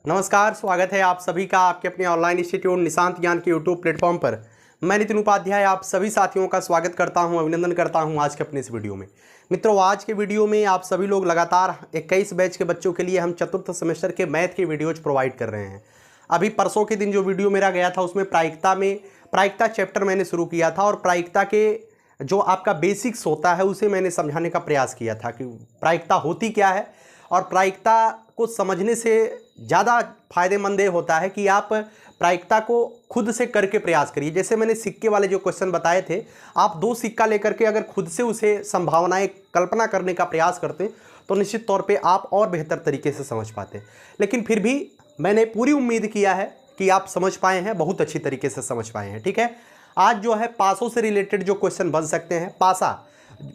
नमस्कार, स्वागत है आप सभी का आपके अपने ऑनलाइन इंस्टीट्यूट निशांत ज्ञान के यूट्यूब प्लेटफॉर्म पर। मैं नितिन उपाध्याय आप सभी साथियों का स्वागत करता हूं, अभिनंदन करता हूं आज के अपने इस वीडियो में। मित्रों, आज के वीडियो में आप सभी लोग लगातार 21 बैच के बच्चों के लिए हम चतुर्थ सेमेस्टर के मैथ के वीडियोज प्रोवाइड कर रहे हैं। अभी परसों के दिन जो वीडियो मेरा गया था उसमें प्रायिकता चैप्टर मैंने शुरू किया था और प्रायिकता के जो आपका बेसिक्स होता है उसे मैंने समझाने का प्रयास किया था कि प्रायिकता होती क्या है और प्रायिकता को समझने से ज़्यादा फायदेमंद ये होता है कि आप प्रायिकता को खुद से करके प्रयास करिए। जैसे मैंने सिक्के वाले जो क्वेश्चन बताए थे, आप 2 सिक्का लेकर के अगर खुद से उसे संभावनाएं कल्पना करने का प्रयास करते तो निश्चित तौर पे आप और बेहतर तरीके से समझ पाते। लेकिन फिर भी मैंने पूरी उम्मीद किया है कि आप समझ पाए हैं, बहुत अच्छी तरीके से समझ पाए हैं। ठीक है, आज जो है पासों से रिलेटेड जो क्वेश्चन बन सकते हैं। पासा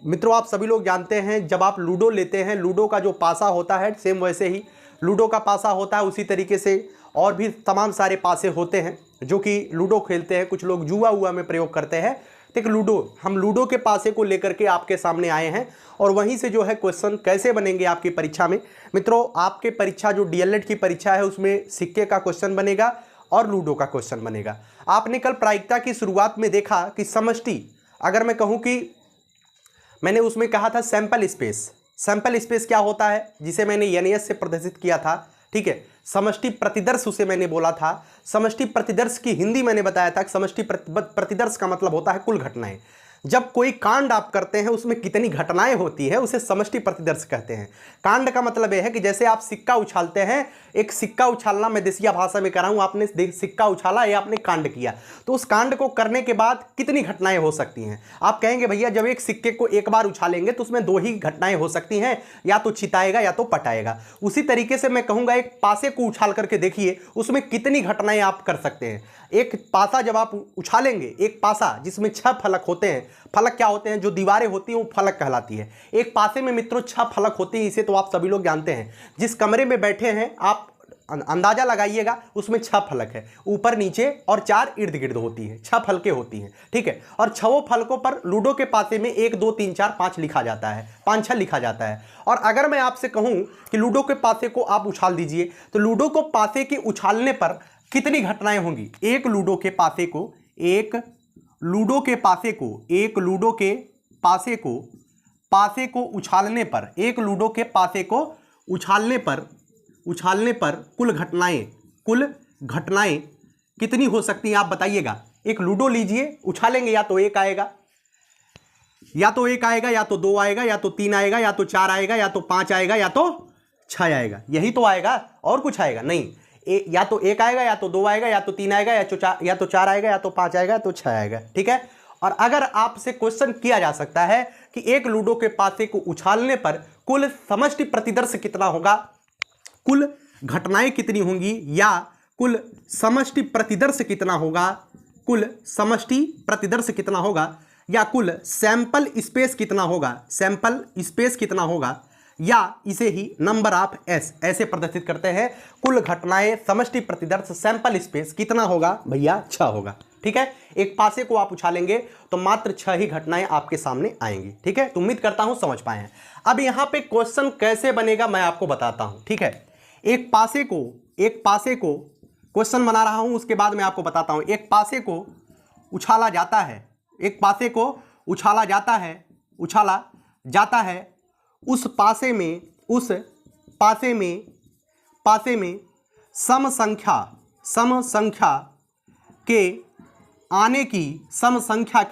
मित्रों, आप सभी लोग जानते हैं जब आप लूडो लेते हैं, लूडो का जो पासा होता है सेम वैसे ही लूडो का पासा होता है, उसी तरीके से और भी तमाम सारे पासे होते हैं जो कि लूडो खेलते हैं। कुछ लोग जुआ में प्रयोग करते हैं। ठीक, हम लूडो के पासे को लेकर के आपके सामने आए हैं और वहीं से जो है क्वेश्चन कैसे बनेंगे आपकी परीक्षा में। मित्रों, आपके परीक्षा जो डीएलएड की परीक्षा है उसमें सिक्के का क्वेश्चन बनेगा और लूडो का क्वेश्चन बनेगा। आपने कल प्रायिकता की शुरुआत में देखा कि समष्टि, अगर मैं कहूँ कि मैंने उसमें कहा था सैंपल स्पेस क्या होता है, जिसे मैंने एनएस से प्रदर्शित किया था। ठीक है, समष्टि प्रतिदर्श उसे मैंने बोला था। समष्टि प्रतिदर्श की हिंदी मैंने बताया था कि समष्टि प्रतिदर्श का मतलब होता है कुल घटनाएं। जब कोई कांड आप करते हैं उसमें कितनी घटनाएं होती है उसे समष्टि प्रतिदर्श कहते हैं। कांड का मतलब यह है कि जैसे आप सिक्का उछालते हैं, एक सिक्का उछालना मैं देसिया भाषा में कर रहा हूं, आपने सिक्का उछाला या आपने कांड किया, तो उस कांड को करने के बाद कितनी घटनाएं हो सकती हैं। आप कहेंगे भैया जब एक सिक्के को एक बार उछालेंगे तो उसमें 2 ही घटनाएं हो सकती हैं, या तो चिताएगा या तो पटाएगा। उसी तरीके से मैं कहूंगा एक पासे को उछाल करके देखिए उसमें कितनी घटनाएं आप कर सकते हैं। एक पासा जब आप उछालेंगे, एक पासा जिसमें 6 फलक होते हैं, फलक क्या होते हैं, जो दीवारें होती हैं वो फलक कहलाती है। एक पासे में मित्रों 6 फलक होते हैं, इसे तो आप सभी लोग जानते हैं। जिस कमरे में बैठे हैं आप अंदाजा लगाइएगा, उसमें 6 फलक है, ऊपर नीचे और 4 इर्द गिर्द होती है, 6 फलकें होती हैं। ठीक है, और 6 फलकों पर लूडो के पासे में 1 2 3 4 5 लिखा जाता है, 5 6 लिखा जाता है। और अगर मैं आपसे कहूं कि लूडो के पासे को आप उछाल दीजिए तो लूडो को पासे के उछालने पर कितनी घटनाएं होंगी। एक लूडो के पासे को उछालने पर, एक लूडो के पासे को उछालने पर कुल घटनाएं कितनी हो सकती हैं आप बताइएगा। एक लूडो लीजिए, उछालेंगे, या तो 1 आएगा, या तो 2 आएगा, या तो 3 आएगा, या तो 4 आएगा, या तो 5 आएगा, या तो 6 आएगा। यही तो आएगा, और कुछ आएगा नहीं। या तो 1 आएगा, या तो 2 आएगा, या तो 3 आएगा, या तो 4 आएगा, या तो 5 आएगा, या तो 6 आएगा। ठीक है, और अगर आपसे क्वेश्चन किया जा सकता है कि एक लूडो के पासे को उछालने पर कुल समष्टि प्रतिदर्श कितना होगा, कुल घटनाएं कितनी होंगी, या कुल समष्टि प्रतिदर्श कितना होगा, या कुल सैंपल स्पेस कितना होगा, या इसे ही नंबर ऑफ एस ऐसे प्रदर्शित करते हैं। कुल घटनाएं समष्टि प्रतिदर्श सैंपल स्पेस कितना होगा भैया, 6 होगा। ठीक है, एक पासे को आप उछालेंगे तो मात्र 6 ही घटनाएं आपके सामने आएंगी। ठीक है, तो उम्मीद करता हूं समझ पाए हैं। अब यहां पे क्वेश्चन कैसे बनेगा मैं आपको बताता हूं। ठीक है, एक पासे को क्वेश्चन बना रहा हूं, उसके बाद मैं आपको बताता हूं। एक पासे को उछाला जाता है, उस पासे में सम संख्या के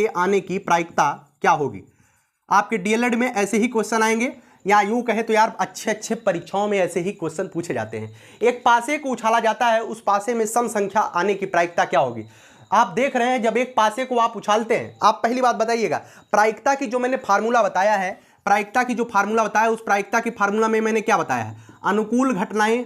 आने की प्रायिकता क्या होगी। आपके डीएलएड में ऐसे ही क्वेश्चन आएंगे, या यूं कहे तो यार अच्छे परीक्षाओं में ऐसे ही क्वेश्चन पूछे जाते हैं। एक पासे को उछाला जाता है, उस पासे में सम संख्या आने की प्रायिकता क्या होगी। आप देख रहे हैं जब एक पासे को आप उछालते हैं, आप पहली बात बताइएगा, प्रायिकता की जो मैंने फार्मूला बताया है, उस प्रायिकता की फार्मूला में मैंने क्या बताया है, अनुकूल घटनाएं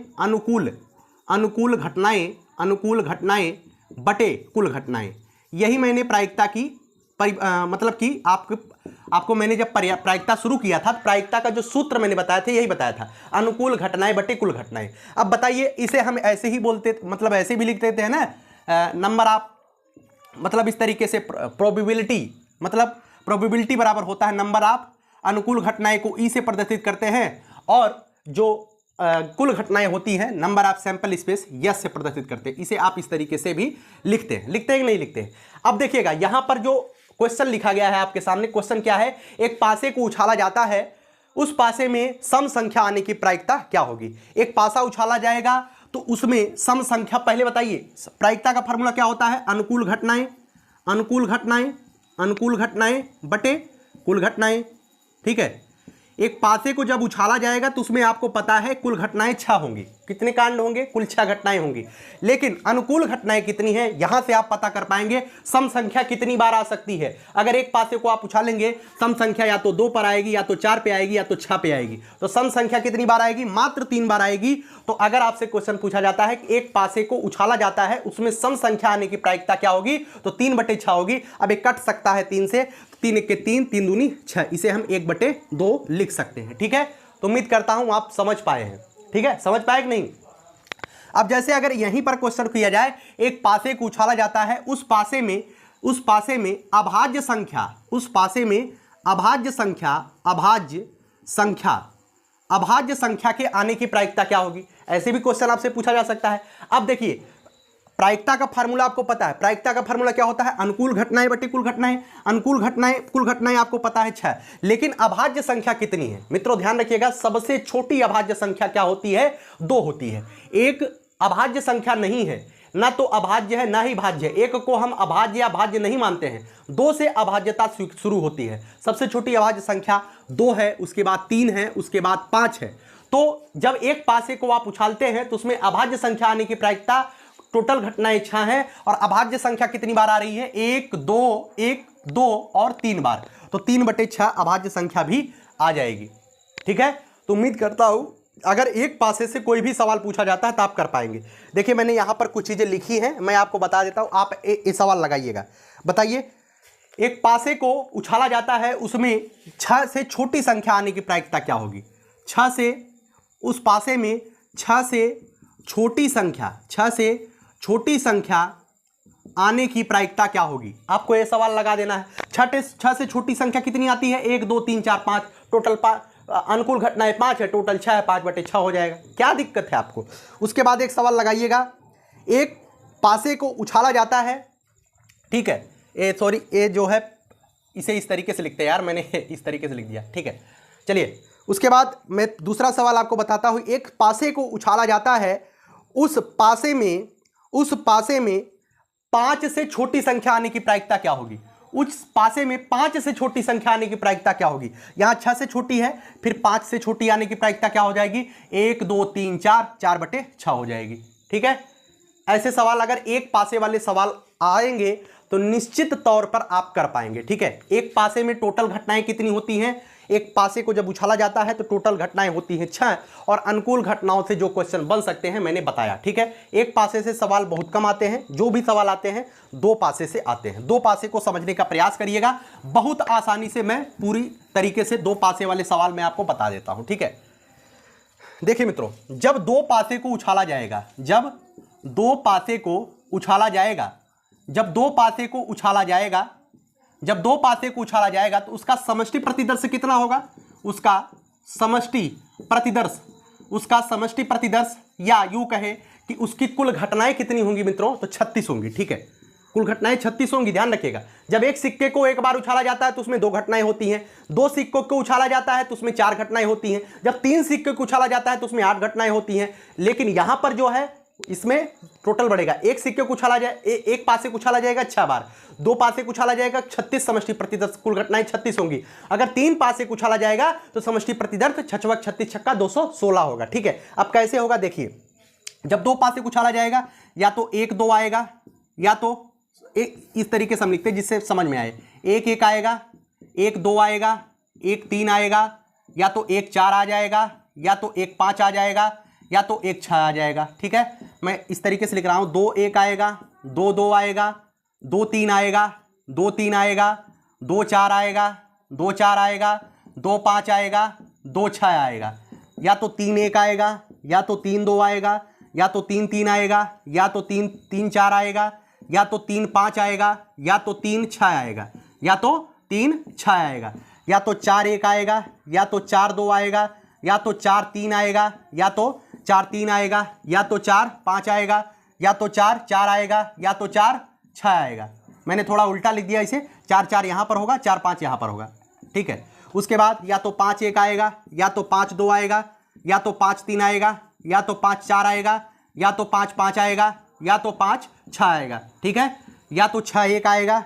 बटे कुल घटनाएं। यही मैंने प्रायिकता की मतलब कि आपको मैंने जब प्रायिकता शुरू किया था, प्रायिकता का जो सूत्र मैंने बताया था यही बताया था, अनुकूल घटनाएं बटे कुल घटनाएं। अब बताइए, इसे हम ऐसे ही बोलते, मतलब ऐसे भी लिख देते हैं ना, नंबर ऑफ, मतलब इस तरीके से प्रोबेबिलिटी बराबर होता है नंबर ऑफ, अनुकूल घटनाएं को ई से प्रदर्शित करते हैं और जो कुल घटनाएं होती हैं number of sample space yes से प्रदर्शित करते हैं। इसे आप इस तरीके से भी लिखते हैं कि नहीं लिखते हैं। अब देखिएगा यहां पर जो क्वेश्चन लिखा गया है आपके सामने, क्वेश्चन क्या है, एक पासे को उछाला जाता है, उस पासे में सम संख्या आने की प्रायिकता क्या होगी। एक पासा उछाला जाएगा तो उसमें सम संख्या, पहले बताइए प्रायिकता का फॉर्मूला क्या होता है, अनुकूल घटनाएं, अनुकूल घटनाएं, अनुकूल घटनाएं बटे कुल घटनाएं। ठीक है, एक पासे को जब उछाला जाएगा तो उसमें आपको पता है कुल घटनाएं 6 होंगी। कितने कांड होंगे, कुल 6 घटनाएं होंगी। लेकिन अनुकूल घटनाएं कितनी हैं, यहां से आप पता कर पाएंगे सम संख्या कितनी बार आ सकती है। अगर एक पासे को आप उछालेंगे सम संख्या या तो 2 पर आएगी, या तो 4 पे आएगी, या तो 6 पे आएगी। तो सम संख्या कितनी बार आएगी, मात्र 3 बार आएगी। तो अगर आपसे क्वेश्चन पूछा जाता है कि एक पासे को उछाला जाता है उसमें सम संख्या आने की प्रायिकता क्या होगी, तो 3/6 होगी। अब एक कट सकता है 3 से, 3 × 3 3 दूनी 6, इसे हम 1/2 लिख सकते हैं। ठीक है, तो उम्मीद करता हूं आप समझ पाए हैं। ठीक है, समझ पाए कि नहीं। अब जैसे अगर यहीं पर क्वेश्चन किया जाए, एक पासे को उछाला जाता है, उस पासे में अभाज्य संख्या, उस पासे में अभाज्य संख्या के आने की प्रायिकता क्या होगी। ऐसे भी क्वेश्चन आपसे पूछा जा सकता है। अब देखिए प्रायिकता का फार्मूला आपको पता है, प्रायिकता का फार्मूला क्या होता है, अनुकूल घटनाएं बटे कुल घटनाएं। अनुकूल घटनाएं, कुल घटनाएं आपको पता है 6, लेकिन अभाज्य संख्या कितनी है मित्रों, ध्यान रखिएगा। सबसे छोटी अभाज्य संख्या क्या होती है, 2 होती है। एक अभाज्य संख्या नहीं है, ना तो अभाज्य है ना ही भाज्य है। एक को हम अभाज्य या भाज्य नहीं मानते हैं, 2 से अभाज्यता शुरू होती है। सबसे छोटी अभाज्य संख्या 2 है, उसके बाद 3 है, उसके बाद 5 है। तो जब एक पासे को आप उछालते हैं तो उसमें अभाज्य संख्या आने की प्रायिकता, टोटल घटनाएं 6 हैं और अभाज्य संख्या कितनी बार आ रही है, 1 2 और 3 बार। तो 3/6 अभाज्य संख्या भी आ जाएगी। ठीक है, तो उम्मीद करता हूं अगर एक पासे से कोई भी सवाल पूछा जाता है तो आप कर पाएंगे। देखिए मैंने यहां पर कुछ चीजें लिखी हैं, मैं आपको बता देता हूं, आप ये सवाल लगाइएगा। बताइए, एक पासे को उछाला जाता है, उसमें 6 से छोटी संख्या आने की प्रायिकता क्या होगी। 6 से, उस पासे में 6 से छोटी संख्या आने की प्रायिकता क्या होगी, आपको यह सवाल लगा देना है। 6 से छोटी संख्या कितनी आती है, 1 2 3 4 5, टोटल अनुकूल घटनाएं 5 है, टोटल 6 है, 5/6 हो जाएगा। क्या दिक्कत है आपको। उसके बाद एक सवाल लगाइएगा, एक पासे को उछाला जाता है, ठीक है, ये जो है इसे इस तरीके से लिखते हैं यार, मैंने इस तरीके से लिख दिया। ठीक है, चलिए उसके बाद मैं दूसरा सवाल आपको बताता हूं। एक पासे को उछाला जाता है, उस पासे में 5 से छोटी संख्या आने की प्रायिकता क्या होगी। उस पासे में 5 से छोटी संख्या आने की प्रायिकता क्या होगी। यहां 6 से छोटी है, फिर 5 से छोटी आने की प्रायिकता क्या हो जाएगी, 1 2 3 4, 4/6 हो जाएगी। ठीक है, ऐसे सवाल अगर एक पासे वाले सवाल आएंगे तो निश्चित तौर पर आप कर पाएंगे। ठीक है, एक पासे में टोटल घटनाएं कितनी होती हैं, एक पासे को जब उछाला जाता है तो टोटल घटनाएं होती हैं 6, और अनुकूल घटनाओं से जो क्वेश्चन बन सकते हैं मैंने बताया। ठीक है, एक पासे से सवाल बहुत कम आते हैं, जो भी सवाल आते हैं 2 पासे से आते हैं। 2 पासे को समझने का प्रयास करिएगा, बहुत आसानी से मैं पूरी तरीके से 2 पासे वाले सवाल मैं आपको बता देता हूं। ठीक है, देखिए मित्रों, जब 2 पासे को उछाला जाएगा, जब 2 पासे को उछाला जाएगा तो उसका समष्टि प्रतिदर्श कितना होगा, उसका समष्टि प्रतिदर्श या यूं कहे कि उसकी कुल घटनाएं कितनी होंगी मित्रों, तो 36 होंगी। ठीक है, कुल घटनाएं 36 होंगी। ध्यान रखिएगा, जब एक सिक्के को एक बार उछाला जाता है तो उसमें 2 घटनाएं होती हैं, 2 सिक्कों को उछाला जाता है तो उसमें 4 घटनाएं होती हैं, जब 3 सिक्के को उछाला जाता है तो उसमें 8 घटनाएं होती हैं। लेकिन यहां पर जो है इसमें टोटल बढ़ेगा, एक सिक्के को उछाला जाए, एक पासे को उछाला जाएगा 6 बार, 2 पासे को उछाला जाएगा 36 समष्टि प्रतिदर्श, कुल घटनाएं 36 होंगी। अगर 3 पासे को उछाला जाएगा तो समष्टि प्रतिदर्श 6 36 छक्का 216 होगा। ठीक है, अब कैसे होगा देखिए, जब 2 पासे को उछाला जाएगा या तो 1 2 आएगा, या तो एक इस तरीके से हम लिखते हैं जिससे समझ में आए, 1 1 आएगा, 1 2 आएगा, 1 3 आएगा, या तो 1 4 आ जाएगा, या तो 1 5 आ जाएगा, या तो 1 6 आ जाएगा। ठीक है, मैं इस तरीके से लिख रहा हूं, 2 1 आएगा, 2 2 आएगा, 2 3 आएगा, 2 3 आएगा, 2 4 आएगा, 2 4 आएगा, 2 5 आएगा, 2 6 आएगा, या तो 3 1 आएगा, या तो 3 2 आएगा, या तो 3 3 आएगा, या तो 3 3 4 आएगा, या तो 3 5 आएगा, या तो 3 6 आएगा, या तो 3 6 आएगा, या तो 4 1 आएगा, या तो 4 2 आएगा, या तो 4 3 आएगा, या तो 4 3 आएगा, या तो 4 5 आएगा, या तो 4 4 आएगा, या तो 4 6 आएगा। मैंने थोड़ा उल्टा लिख दिया इसे, 4 4 यहाँ पर होगा, 4 5 यहाँ पर होगा, ठीक है। उसके बाद या तो 5 1 आएगा, या तो 5 2 आएगा, या तो 5 3 आएगा, या तो 5 4 आएगा, या तो 5 5 आएगा, या तो 5 6 आएगा, ठीक है। या तो 6 1 आएगा,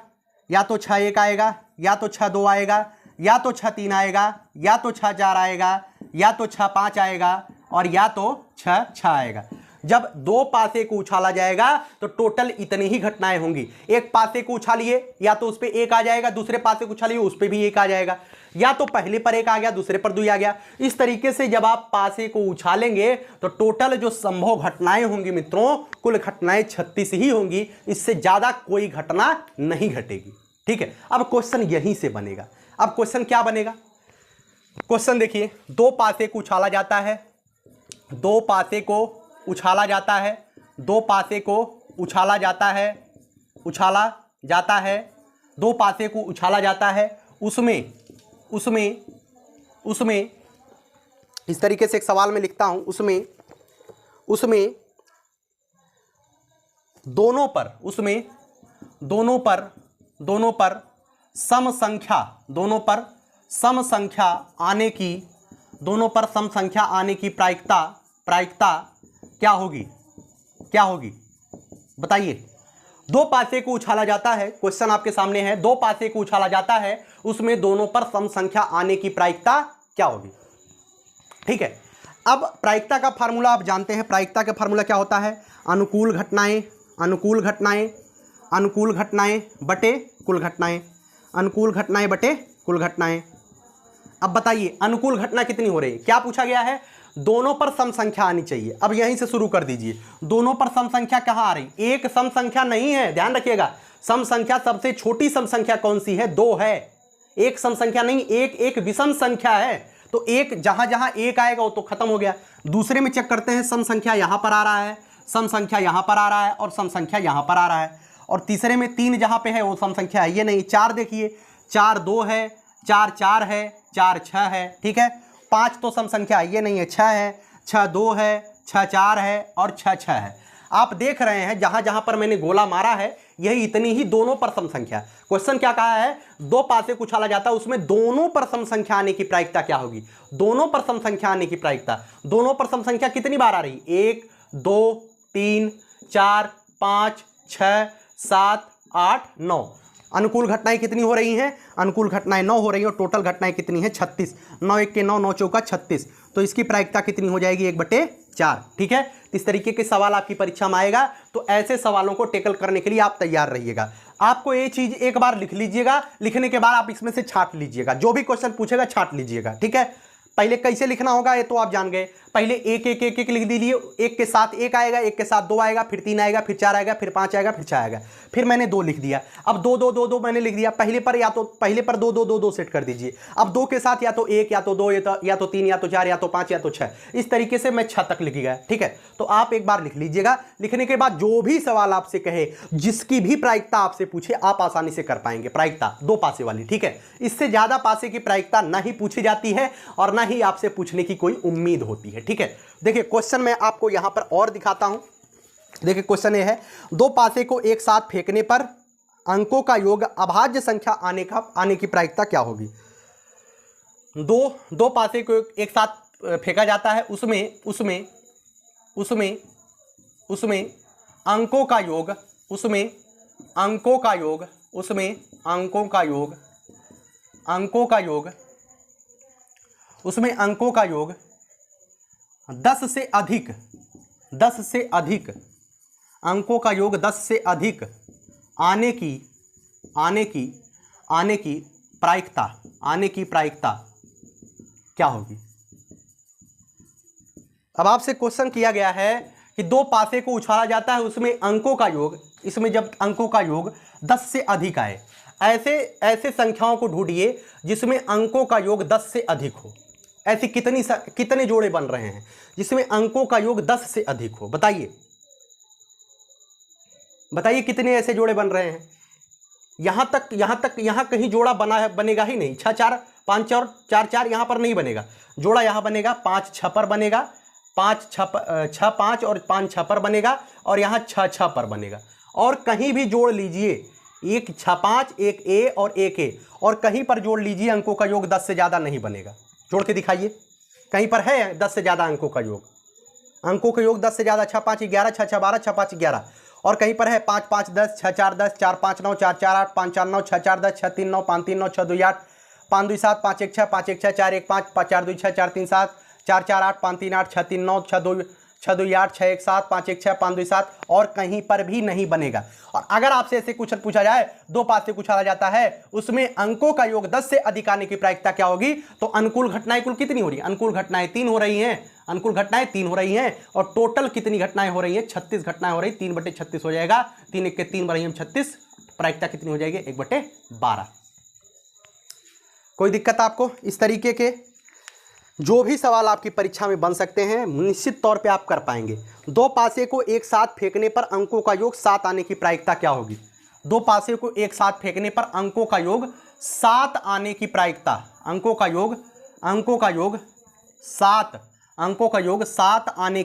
या तो 6 1 आएगा, या तो 6 2 आएगा, या तो 6 3 आएगा, या तो 6 4 आएगा, या तो 6 5 आएगा, और या तो 6 6 आएगा। जब दो पासे को उछाला जाएगा तो टोटल इतनी ही घटनाएं होंगी। एक पासे को उछालिए, या तो उस पर 1 आ जाएगा, दूसरे पासे को उछालिए उस पर भी 1 आ जाएगा, या तो पहले पर 1 आ गया, दूसरे पर 2 आ गया। इस तरीके से जब आप पासे को उछालेंगे तो टोटल जो संभव घटनाएं होंगी मित्रों, कुल घटनाएं 36 ही होंगी, इससे ज्यादा कोई घटना नहीं घटेगी, ठीक है। अब क्वेश्चन यहीं से बनेगा। अब क्वेश्चन क्या बनेगा? क्वेश्चन देखिए, दो पासे को उछाला जाता है, दो पासे को उछाला जाता है, दो पासे को उछाला जाता है, उछाला जाता है, दो पासे को उछाला जाता है, उसमें उसमें उसमें इस तरीके से एक सवाल में लिखता हूं, उसमें उसमें दोनों पर, उसमें दोनों पर सम संख्या, दोनों पर सम संख्या आने की, दोनों पर सम संख्या आने की प्रायिकता क्या होगी? क्या होगी बताइए। दो पासे को उछाला जाता है, क्वेश्चन आपके सामने है, दो पासे को उछाला जाता है, उसमें दोनों पर सम संख्या आने की प्रायिकता क्या होगी? ठीक है। अब प्रायिकता का फार्मूला आप जानते हैं, प्रायिकता का फार्मूला क्या होता है? अनुकूल घटनाएं, अनुकूल घटनाएं, अनुकूल घटनाएं बटे कुल घटनाएं, अनुकूल घटनाएं बटे कुल घटनाएं। अब बताइए अनुकूल घटना कितनी हो रही है? क्या पूछा गया है? दोनों पर सम संख्या आनी चाहिए। अब यहीं से शुरू कर दीजिए, दोनों पर सम संख्या कहां आ रही? एक सम संख्या नहीं है, ध्यान रखिएगा। सम संख्या सबसे छोटी सम संख्या कौन सी है? 2 है। एक सम संख्या नहीं, एक विषम संख्या है। तो एक जहां जहां एक आएगा वो तो खत्म हो गया। दूसरे में चेक करते हैं, सम संख्या यहां पर आ रहा है, सम संख्या यहां पर आ रहा है, और सम संख्या यहां पर आ रहा है। और तीसरे में 3 जहां पे है वो सम संख्या है, ये नहीं। 4 देखिए, 4 2 है, 4 4 है, 4 6 है, ठीक है। 5 तो सम संख्या ये नहीं है, 6 है, 6 2 है, 6 4 है, और 6 6 है। आप देख रहे हैं जहां जहां पर मैंने गोला मारा है यही इतनी ही दोनों पर सम संख्या। क्वेश्चन क्या कहा है? दो पासे को उछाला जाता है, उसमें दोनों पर सम संख्या आने की प्रायिकता क्या होगी? दोनों पर सम संख्या आने की प्रायिकता, दोनों पर सम संख्या कितनी बार आ रही? 1 2 3 4 5 6 7 8 9। अनुकूल घटनाएं कितनी हो रही हैं? अनुकूल घटनाएं 9 हो रही हैं, और टोटल घटनाएं कितनी हैं? 36। 9 1 के 9, 9 चौका 36। तो इसकी प्रायिकता कितनी हो जाएगी? 1/4, ठीक है। इस तरीके के सवाल आपकी परीक्षा में आएगा, तो ऐसे सवालों को टेकल करने के लिए आप तैयार रहिएगा। आपको ये चीज एक बार लिख लीजिएगा, लिखने के बाद आप इसमें से छांट लीजिएगा, जो भी क्वेश्चन पूछेगा छांट लीजिएगा, ठीक है। पहले कैसे लिखना होगा ये तो आप जान गए। पहले एक एक एक एक लिख दीजिए, एक के साथ 1 आएगा, एक के साथ 2 आएगा, फिर 3 आएगा, फिर 4 आएगा, फिर 5 आएगा, फिर 6 आएगा। फिर मैंने 2 लिख दिया। अब 2 2 2 2 मैंने लिख दिया। पहले पर या तो पहले पर 2 2 2 2 सेट कर दीजिए। अब 2 के साथ या तो 1, या तो 2, या तो 3, या तो 4, या तो 5, या तो 6। इस तरीके से मैं 6 तक लिख गया, ठीक है। तो आप एक बार लिख लीजिएगा। लिखने के बाद जो भी सवाल आपसे कहे, जिसकी भी प्रायिकता आपसे पूछे, आप आसानी से कर पाएंगे। प्रायिकता 2 पासे वाली, ठीक है। इससे ज्यादा पासे की प्रायिकता ना ही पूछी जाती है और ना ही आपसे पूछने की कोई उम्मीद होती है, ठीक है। देखिए क्वेश्चन मैं आपको यहां पर और दिखाता हूं। देखिए क्वेश्चन ये है, दो पासे को एक साथ फेंकने पर अंकों का योग अभाज्य संख्या आने की प्रायिकता क्या होगी? दो पासे को एक साथ फेंका जाता है, उसमें अंकों का योग, उसमें अंकों का योग 10 से अधिक, अंकों का योग 10 से अधिक आने की प्रायिकता क्या होगी? अब आपसे क्वेश्चन किया गया है कि दो पासे को उछाला जाता है, उसमें अंकों का योग, इसमें जब अंकों का योग 10 से अधिक आए, ऐसे संख्याओं को ढूंढिए जिसमें अंकों का योग 10 से अधिक हो। ऐसे कितने जोड़े बन रहे हैं जिसमें अंकों का योग 10 से अधिक हो? बताइए कितने ऐसे जोड़े बन रहे हैं? यहां कहीं जोड़ा बनेगा ही नहीं। 6 4 5 और 4 4 यहाँ पर नहीं बनेगा, जोड़ा यहाँ बनेगा 5 6 पर बनेगा, 5 6 5 और 5 6 पर बनेगा और यहाँ 6 6 पर बनेगा। और कहीं भी जोड़ लीजिए, एक 6 5 एक ए और एक ए, और कहीं पर जोड़ लीजिए अंकों का योग 10 से ज़्यादा नहीं बनेगा। जोड़ के दिखाइए, कहीं पर है 10 से ज़्यादा अंकों का योग? अंकों का योग 10 से ज़्यादा 6 5 11 6 6 12 6 5 11, और कहीं पर है 5 5 10 6 4 10 4 5 9 4 4 8 5 4 9 6 4 10 6 3 9 5 3 9 6 2 8 5 2 7 5 1 6 5 1 6 4 1 5 5 4 2 6 4 3 7 4 4 8 5 3 8 6 3 9 6 2 8 6 1 7 5 1 6 5 2 7, और कहीं पर भी नहीं बनेगा। और अगर आपसे ऐसे क्वेश्चन पूछा जाए, दो पास से उछाला जाता है, उसमें अंकों का योग 10 से अधिक आने की प्रायिकता क्या होगी? तो अनुकूल घटनाएं कुल कितनी हो रही है? अनुकूल घटनाएं 3 हो रही हैं, अनुकूल घटनाएं 3 हो रही हैं, और टोटल कितनी घटनाएं हो रही हैं? 36 घटनाएं हो रही, 3/36 हो जाएगा। 3 1 के 3 बराबर 36, प्रायिकता कितनी हो जाएगी? 1/12। कोई दिक्कत आपको? इस तरीके के जो भी सवाल आपकी परीक्षा में बन सकते हैं, निश्चित तौर पे आप कर पाएंगे। दो पासे को एक साथ फेंकने पर अंकों का योग 7 आने की प्रायिकता क्या होगी? दो पासे को एक साथ फेंकने पर अंकों का योग 7 आने की प्रायिकता, अंकों का योग 7, अंकों का योग 7 आने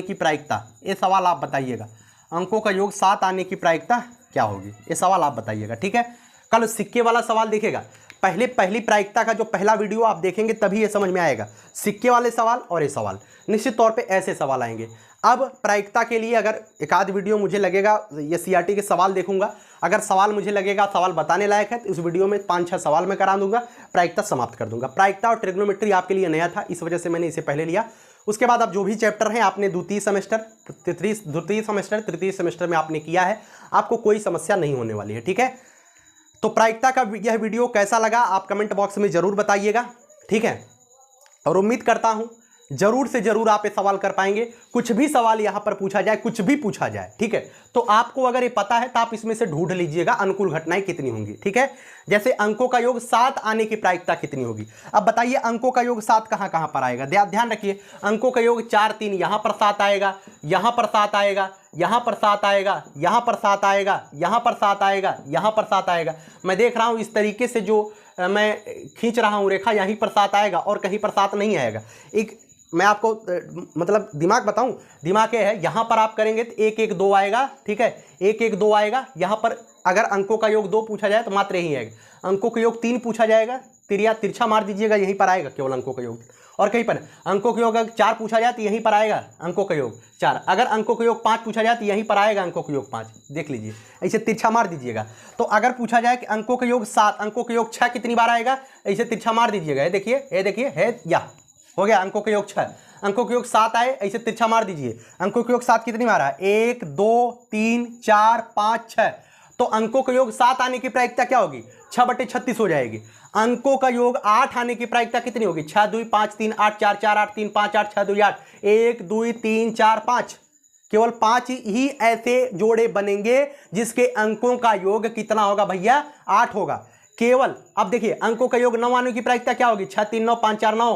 की प्रायिकता, ये सवाल आप बताइएगा। अंकों का योग 7 आने की प्रायिकता क्या होगी? ये सवाल आप बताइएगा, ठीक है। कल सिक्के वाला सवाल देखेगा, पहली प्रायिकता का जो पहला वीडियो आप देखेंगे तभी ये समझ में आएगा, सिक्के वाले सवाल और ये सवाल। निश्चित तौर पे ऐसे सवाल आएंगे। अब प्रायिकता के लिए अगर एक आध वीडियो मुझे लगेगा, ये सीआरटी के सवाल देखूंगा, अगर सवाल मुझे लगेगा सवाल बताने लायक है तो इस वीडियो में 5-6 सवाल मैं करा दूंगा, प्रायिकता समाप्त कर दूंगा। प्रायिकता और ट्रिग्नोमेट्री आपके लिए नया था, इस वजह से मैंने इसे पहले लिया। उसके बाद अब जो भी चैप्टर हैं आपने द्वितीय सेमेस्टर, तृतीय सेमेस्टर में आपने किया है, आपको कोई समस्या नहीं होने वाली है, ठीक है। तो प्रायिकता का यह वीडियो कैसा लगा आप कमेंट बॉक्स में जरूर बताइएगा, ठीक है। और उम्मीद करता हूं जरूर से जरूर आप ये सवाल कर पाएंगे। कुछ भी सवाल यहां पर पूछा जाए, कुछ भी पूछा जाए, ठीक है, तो आपको अगर ये पता है तो आप इसमें से ढूंढ लीजिएगा अनुकूल घटनाएं कितनी होंगी, ठीक है। जैसे अंकों का योग 7 आने की प्रायिकता कितनी होगी? अब बताइए अंकों का योग 7 कहां कहां पर आएगा? ध्यान रखिए, अंकों का योग 4 3 यहां पर 7 आएगा, यहां पर 7 आएगा, यहां पर 7 आएगा, यहां पर 7 आएगा, यहां पर 7 आएगा, यहां पर 7 आएगा। मैं देख रहा हूं इस तरीके से जो मैं खींच रहा हूं रेखा, यहीं पर 7 आएगा और कहीं पर 7 नहीं आएगा। एक मैं आपको मतलब दिमाग बताऊं, दिमाग ये है, यहां पर आप करेंगे तो 1 1 2 आएगा, ठीक है, 1 1 2 आएगा। यहां पर अगर अंकों का योग 2 पूछा जाए तो मात्र यही आएगा। अंकों का योग 3 पूछा जाएगा, तिरछा मार दीजिएगा, यहीं पर आएगा केवल अंकों का योग। और कहीं पर अंकों का योग अगर 4 पूछा जाए तो यहीं पर आएगा अंकों का योग 4। अगर अंकों का योग 5 पूछा जाए तो यहीं पर आएगा अंकों का योग 5। देख लीजिए, ऐसे तिरछा मार दीजिएगा। तो अगर पूछा जाए कि अंकों का योग 7, अंकों का योग 6 कितनी बार आएगा, ऐसे तिरछा मार दीजिएगा। ये देखिए है या हो गया, अंकों का योग 6, अंकों के योग 7 आए, ऐसे तिरछा मार दीजिए। अंकों के योग 7 कितनी बार आया? 1 2 3 4 5 6। तो अंकों का योग 7 आने की प्रायिकता क्या होगी? 6/36 हो जाएगी। अंकों का योग 8 आने की प्रायिकता कितनी होगी? 6 2 5 3 8 4 4 8 3 5 8 6 2 8 1 2 3 4 5। केवल 5 ही ऐसे जोड़े बनेंगे जिसके अंकों का योग कितना होगा भैया? 8 होगा केवल। अब देखिए अंकों का योग 9 आने की प्रायिकता क्या होगी? 6 3 9 5 4 9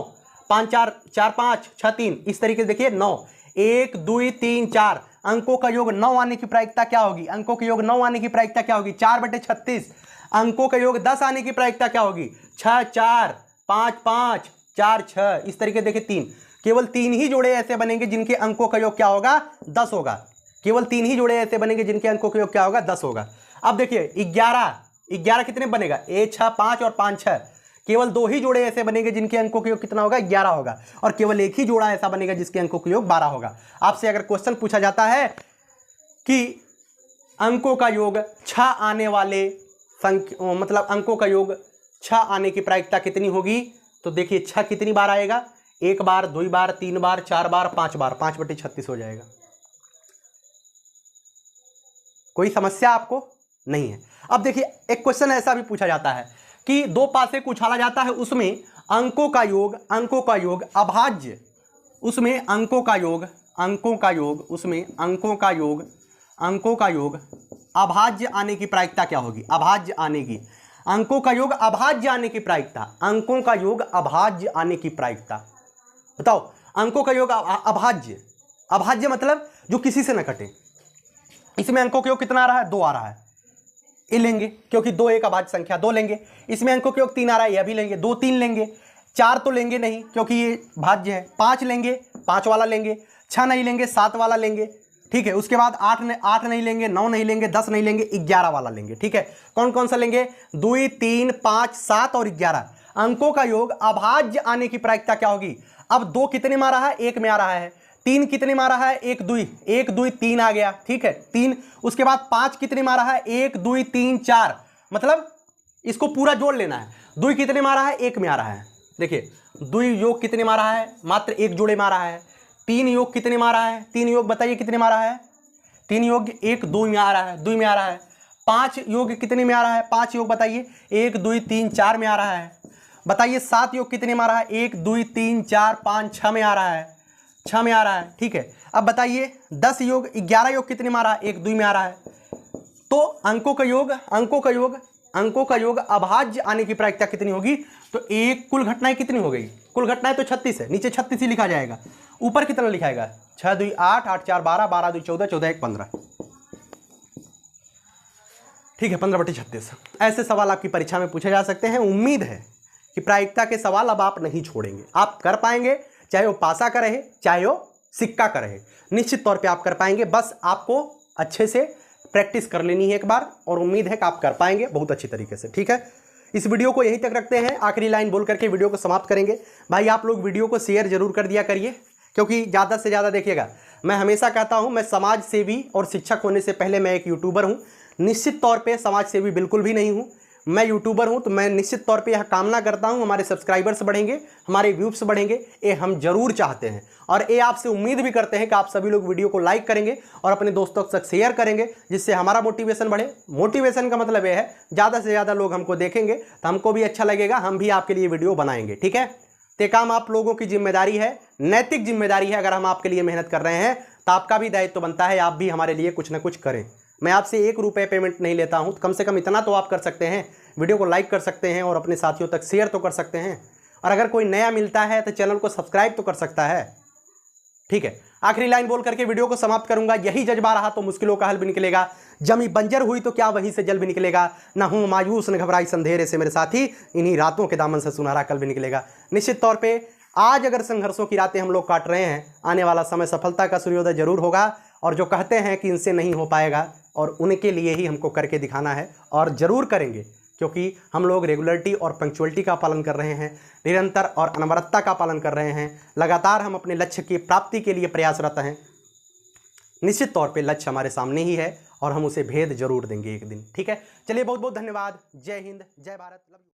5 4 4 5 6 3, इस तरीके से देखिए 9 1 2 3 4। अंकों का योग 9 आने की प्रायिकता क्या होगी? अंकों के योग 9 आने की प्रायिकता क्या होगी? 4/36। अंकों का योग 10 आने की प्रायिकता क्या होगी? 6 4 5 5 4 6, इस तरीके देखिए 3। केवल 3 ही जोड़े ऐसे बनेंगे जिनके अंकों का योग क्या होगा? 10 होगा। केवल 3 ही जोड़े ऐसे बनेंगे जिनके अंकों का योग क्या होगा? 10 होगा। अब देखिए 11 कितने बनेगा? 1 6 5 और 5 6। केवल 2 ही जोड़े ऐसे बनेंगे जिनके अंकों का योग कितना होगा? 11 होगा। और केवल एक ही जोड़ा ऐसा बनेगा जिसके अंकों का योग 12 होगा। आपसे अगर क्वेश्चन पूछा जाता है कि अंकों का योग 6 आने वाले मतलब अंकों का योग 6 आने की प्रायिकता कितनी होगी, तो देखिए 6 कितनी बार आएगा? 1 बार, 2 बार, 3 बार, 4 बार, 5 बार, 5/36 हो जाएगा। कोई समस्या आपको नहीं है। अब देखिए एक क्वेश्चन ऐसा भी पूछा जाता है कि दो पासे को उछाला जाता है, उसमें अंकों का योग अभाज्य, उसमें अंकों का योग अभाज्य आने की प्रायिकता क्या होगी? अभाज्य आने की, अंकों का योग अभाज्य आने की प्रायिकता, अंकों का योग अभाज्य आने की प्रायिकता बताओ। अंकों का योग अभाज्य मतलब जो किसी से न कटे। इसमें अंकों का योग कितना आ रहा है? 2 आ रहा है। ये लेंगे क्योंकि 2 एक अभाज्य संख्या, 2 लेंगे। इसमें अंकों के योग 3 आ रहा है, यह भी लेंगे। 2 3 लेंगे। 4 तो लेंगे नहीं क्योंकि ये भाज्य है। 5 लेंगे, 5 वाला लेंगे। 6 नहीं लेंगे, 7 वाला लेंगे। ठीक है, उसके बाद 8 नहीं लेंगे, 9 नहीं लेंगे, 10 नहीं लेंगे, 11 वाला लेंगे। ठीक है, कौन कौन सा लेंगे? 2 3 5 7 और 11 अंकों का योग अभाज्य आने की प्रायिकता क्या होगी? अब 2 कितने में आ रहा है? 1 में आ रहा है। 3 कितने में आ रहा है? 1 2 3 आ गया। ठीक है, 3। उसके बाद 5 कितने में आ रहा है? 1 2 3 4, मतलब इसको पूरा जोड़ लेना है। 2 कितने में आ रहा है? 1 में आ रहा है। देखिए 2 योग कितने में आ रहा है? मात्र 1 जोड़े में आ रहा है। 3 योग कितने में आ रहा है? 3 योग बताइए कितने में आ रहा है? 3 योग 1 2 में आ रहा है, 2 में आ रहा है। 5 योग कितने में आ रहा है? 5 योग बताइए 1 2 3 4 में आ रहा है। बताइए 7 योग कितने में आ रहा है? 1 2 3 4 5 6 में आ रहा है, 6 में आ रहा है। ठीक है, अब बताइए 10 योग 11 योग कितने में आ रहा है? 1 2 में आ रहा है। तो अंकों का योग अभाज्य आने की प्रायिकता कितनी होगी? तो एक कुल घटनाएं कितनी हो गई? कुल घटनाएं तो 36 है, नीचे 36 ही लिखा जाएगा। ऊपर कितना लिखाएगा? 6 2 8 8 4 12 12 2 14 14 1 15। ठीक है, 15/36। ऐसे सवाल आपकी परीक्षा में पूछे जा सकते हैं। उम्मीद है कि प्रायिकता के सवाल अब आप नहीं छोड़ेंगे, आप कर पाएंगे, चाहे वो पासा का रहे चाहे वो सिक्का का रहे, निश्चित तौर पे आप कर पाएंगे। बस आपको अच्छे से प्रैक्टिस कर लेनी है एक बार, और उम्मीद है कि आप कर पाएंगे बहुत अच्छी तरीके से। ठीक है, इस वीडियो को यहीं तक रखते हैं। आखिरी लाइन बोल करके वीडियो को समाप्त करेंगे। भाई आप लोग वीडियो को शेयर जरूर कर दिया करिए, क्योंकि ज़्यादा से ज़्यादा देखिएगा, मैं हमेशा कहता हूँ मैं समाज सेवी और शिक्षक होने से पहले मैं एक यूट्यूबर हूँ। निश्चित तौर पे समाज सेवी बिल्कुल भी नहीं हूँ, मैं यूट्यूबर हूँ। तो मैं निश्चित तौर पे यह कामना करता हूँ हमारे सब्सक्राइबर्स बढ़ेंगे, हमारे व्यूज़ बढ़ेंगे, ये हम जरूर चाहते हैं। और ये आपसे उम्मीद भी करते हैं कि आप सभी लोग वीडियो को लाइक करेंगे और अपने दोस्तों तक शेयर करेंगे, जिससे हमारा मोटिवेशन बढ़े। मोटिवेशन का मतलब यह है ज़्यादा से ज़्यादा लोग हमको देखेंगे तो हमको भी अच्छा लगेगा, हम भी आपके लिए वीडियो बनाएंगे। ठीक है, तो ये काम आप लोगों की जिम्मेदारी है, नैतिक जिम्मेदारी है। अगर हम आपके लिए मेहनत कर रहे हैं तो आपका भी दायित्व बनता है आप भी हमारे लिए कुछ ना कुछ करें। मैं आपसे 1 रुपये पेमेंट नहीं लेता हूं, तो कम से कम इतना तो आप कर सकते हैं, वीडियो को लाइक कर सकते हैं और अपने साथियों तक शेयर तो कर सकते हैं। और अगर कोई नया मिलता है तो चैनल को सब्सक्राइब तो कर सकता है। ठीक है, आखिरी लाइन बोल करके वीडियो को समाप्त करूंगा। यही जज्बा रहा तो मुश्किलों का हल भी निकलेगा। जमी बंजर हुई तो क्या वहीं से जल भी निकलेगा। ना हूं मायूस न घबराई संधेरे से मेरे साथी, इन्हीं रातों के दामन से सुनहरा कल भी निकलेगा। निश्चित तौर पे आज अगर संघर्षों की रातें हम लोग काट रहे हैं, आने वाला समय सफलता का सूर्योदय जरूर होगा। और जो कहते हैं कि इनसे नहीं हो पाएगा, और उनके लिए ही हमको करके दिखाना है, और ज़रूर करेंगे, क्योंकि हम लोग रेगुलरिटी और पंक्चुअलिटी का पालन कर रहे हैं, निरंतर और अनवरतता का पालन कर रहे हैं। लगातार हम अपने लक्ष्य की प्राप्ति के लिए प्रयासरत हैं। निश्चित तौर पे लक्ष्य हमारे सामने ही है और हम उसे भेद जरूर देंगे एक दिन। ठीक है, चलिए बहुत बहुत धन्यवाद। जय हिंद, जय भारत।